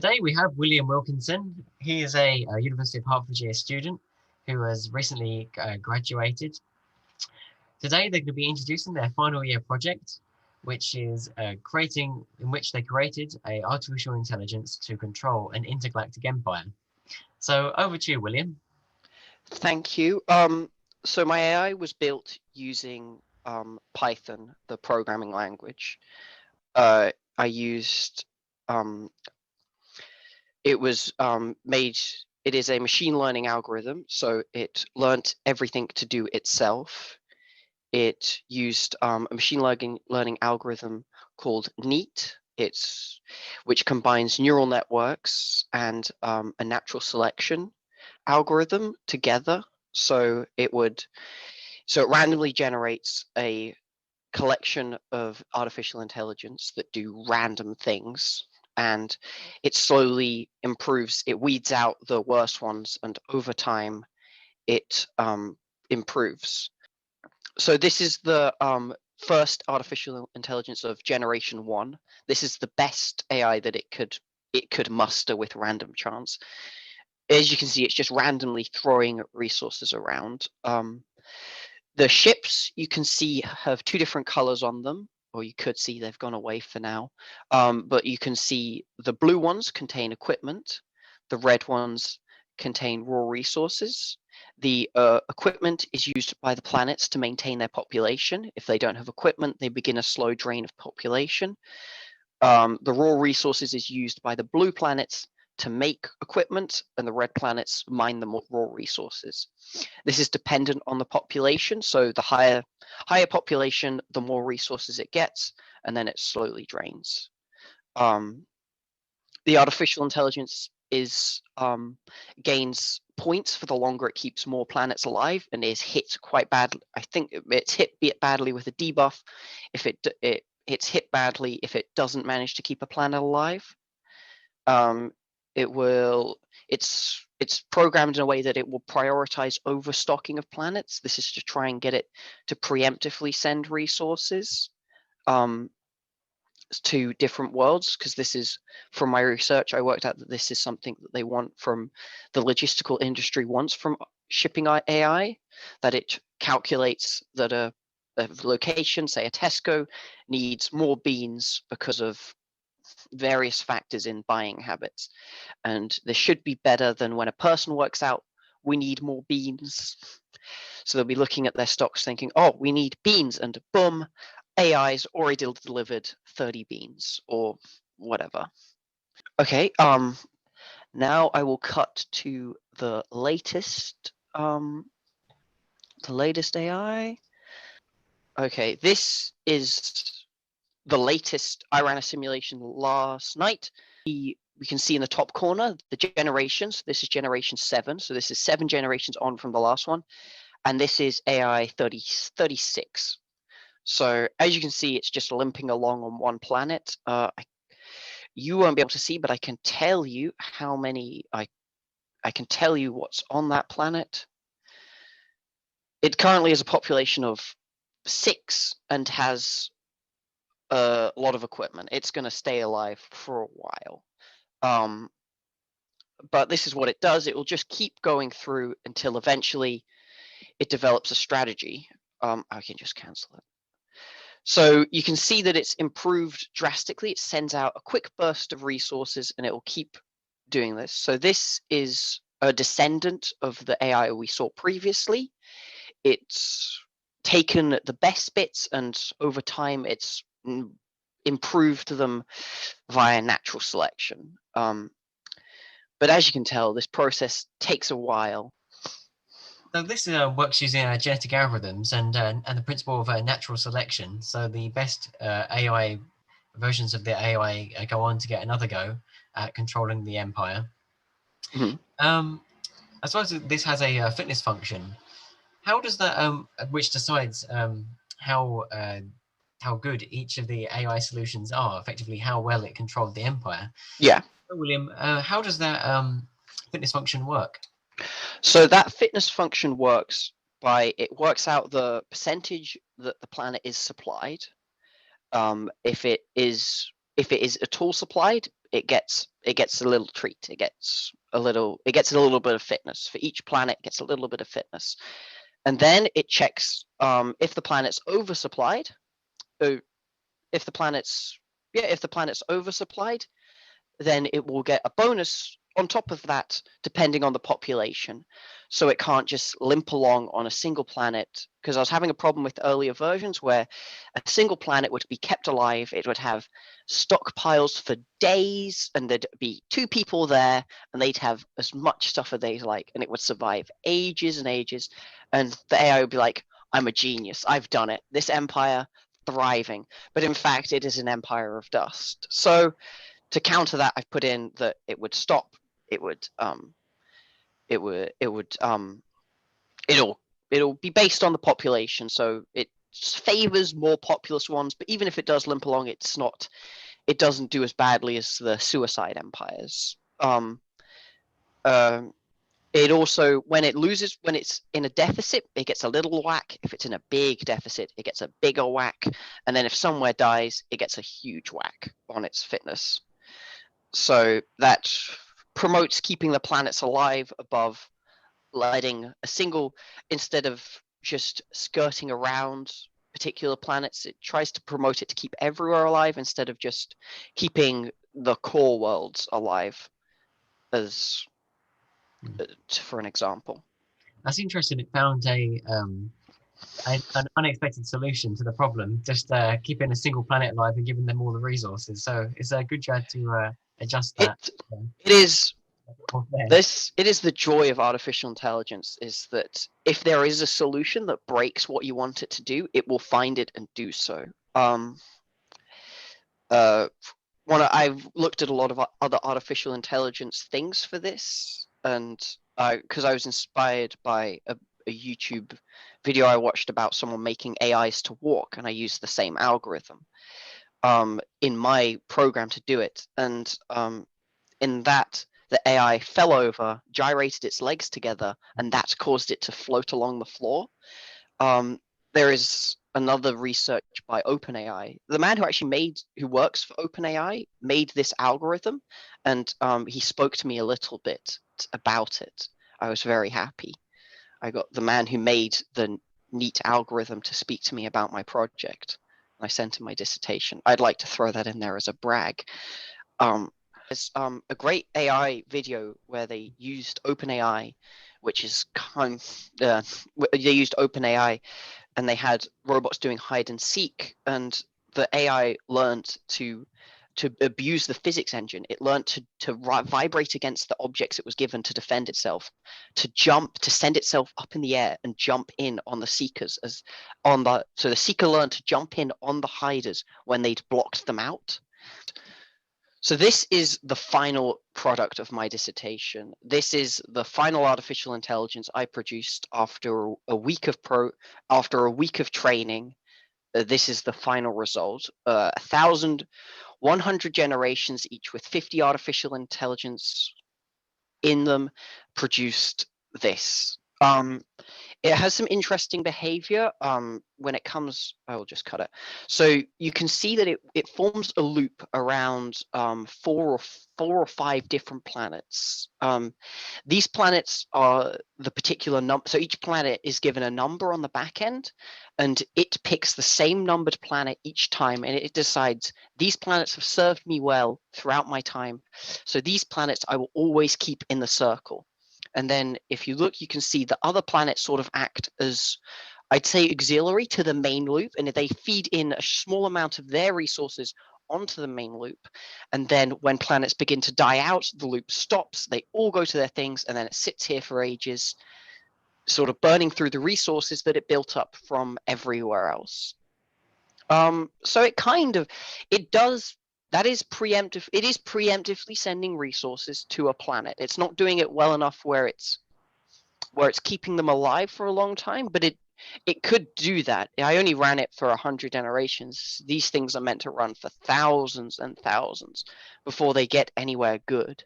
Today we have William Wilkinson. He is a University of Hertfordshire student who has recently graduated. Today they're going to be introducing their final year project, which is in which they created a artificial intelligence to control an intergalactic empire. So over to you, William. Thank you. So my AI was built using Python, the programming language. I used it was made. It is a machine learning algorithm, so it learnt everything to do itself. It used a machine learning algorithm called NEAT. Which combines neural networks and a natural selection algorithm together. So it randomly generates a collection of artificial intelligence that do random things, and it slowly improves. It weeds out the worst ones, and over time it improves. So this is the first artificial intelligence of generation 1. This is the best AI that it could muster with random chance. As you can see, it's just randomly throwing resources around. The ships you can see have two different colors on them, or you could see they've gone away for now. But you can see the blue ones contain equipment, the red ones contain raw resources. The equipment is used by the planets to maintain their population. If they don't have equipment, they begin a slow drain of population. The raw resources is used by the blue planets to make equipment, and the red planets mine the raw resources. This is dependent on the population, so the higher population, the more resources it gets, and then it slowly drains. The artificial intelligence gains points for the longer it keeps more planets alive, and is hit quite badly. I think it's hit badly with a debuff if it's hit badly if it doesn't manage to keep a planet alive. It's programmed in a way that it will prioritize overstocking of planets. This is to try and get it to preemptively send resources to different worlds, because this is, from my research, I worked out that this is something that they want from the logistical industry wants from shipping AI, that it calculates that a location, say a Tesco, needs more beans because of various factors in buying habits, and this should be better than when a person works out we need more beans. So they'll be looking at their stocks thinking, oh, we need beans, and boom, AI's already delivered 30 beans or whatever. Okay, now I will cut to the latest AI. Okay, this is the latest. I ran a simulation last night. We can see in the top corner the generations. This is generation 7, so this is 7 generations on from the last one, and this is AI 36. So as you can see, it's just limping along on one planet. You won't be able to see, but I can tell you how many. I can tell you what's on that planet. It currently has a population of 6 and has a lot of equipment. It's going to stay alive for a while. But this is what it does. It will just keep going through until eventually it develops a strategy. I can just cancel it. So you can see that it's improved drastically. It sends out a quick burst of resources, and it will keep doing this. So this is a descendant of the AI we saw previously. It's taken the best bits, and over time it's improved them via natural selection. But as you can tell, this process takes a while. So this works using genetic algorithms and the principle of natural selection. So the best AI versions of the AI go on to get another go at controlling the empire. Mm-hmm. I suppose this has a fitness function. How does that, which decides how good each of the AI solutions are, effectively how well it controlled the empire? Yeah. So, William, how does that fitness function work? So that fitness function works works out the percentage that the planet is supplied. If it is at all supplied, it gets a little treat. It gets a little bit of fitness. For each planet, it gets a little bit of fitness. And then it checks if the planet's oversupplied. If the planet's oversupplied, then it will get a bonus on top of that, depending on the population. So it can't just limp along on a single planet, because I was having a problem with earlier versions where a single planet would be kept alive. It would have stockpiles for days, and there'd be 2 people there, and they'd have as much stuff as they'd like, and it would survive ages and ages. And the AI would be like, I'm a genius. I've done it. This empire, thriving. But in fact, it is an empire of dust. So to counter that, I've put in that it would stop. It'll be based on the population, so it favors more populous ones. But even if it does limp along, it doesn't do as badly as the suicide empires. It also, when it's in a deficit, it gets a little whack. If it's in a big deficit, it gets a bigger whack. And then if somewhere dies, it gets a huge whack on its fitness. So that promotes keeping the planets alive above letting a single, instead of just skirting around particular planets, it tries to promote it to keep everywhere alive instead of just keeping the core worlds alive, as for an example. That's interesting. It found an unexpected solution to the problem, just keeping a single planet alive and giving them all the resources. So it's a good job to adjust that. It is the joy of artificial intelligence, is that if there is a solution that breaks what you want it to do, it will find it and do so. I've looked at a lot of other artificial intelligence things for this, and because I was inspired by a YouTube video I watched about someone making AIs to walk, and I used the same algorithm in my program to do it. And in that, the AI fell over, gyrated its legs together, and that caused it to float along the floor. There is another research by OpenAI. The man who works for OpenAI made this algorithm, and he spoke to me a little bit about it. I was very happy. I got the man who made the neat algorithm to speak to me about my project. I sent him my dissertation. I'd like to throw that in there as a brag. There's a great AI video where they used OpenAI, which is they used OpenAI, and they had robots doing hide and seek, and the AI learned to abuse the physics engine. It learned to vibrate against the objects it was given to defend itself, to send itself up in the air and jump in on the seekers. So the seeker learned to jump in on the hiders when they'd blocked them out. So this is the final product of my dissertation. This is the final artificial intelligence I produced after a week of training. This is the final result. 1,100 generations, each with 50 artificial intelligence in them, produced this. It has some interesting behavior when it comes. I will just cut it. So you can see that it forms a loop around 4 or 5 different planets. These planets are the particular number. So each planet is given a number on the back end, and it picks the same numbered planet each time, and it decides these planets have served me well throughout my time. So these planets I will always keep in the circle. And then if you look, you can see the other planets sort of act as, I'd say, auxiliary to the main loop, and they feed in a small amount of their resources onto the main loop. And then when planets begin to die out, the loop stops, they all go to their things, and then it sits here for ages, sort of burning through the resources that it built up from everywhere else. So it is preemptively sending resources to a planet. It's not doing it well enough where it's keeping them alive for a long time, but it could do that. I only ran it for 100 generations. These things are meant to run for thousands and thousands before they get anywhere good.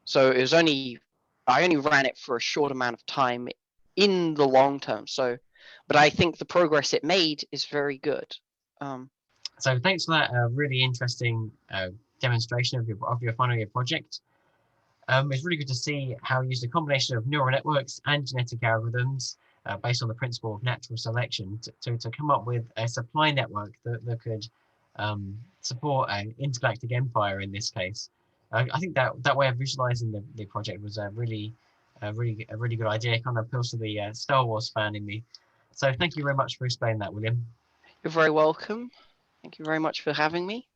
So I only ran it for a short amount of time in the long term. But I think the progress it made is very good. So thanks for that really interesting demonstration of your final year project. It's really good to see how you used a combination of neural networks and genetic algorithms based on the principle of natural selection to come up with a supply network that could support an intergalactic empire in this case. I think that way of visualizing the project was a really good idea. It kind of appeals to the Star Wars fan in me. So thank you very much for explaining that, William. You're very welcome. Thank you very much for having me.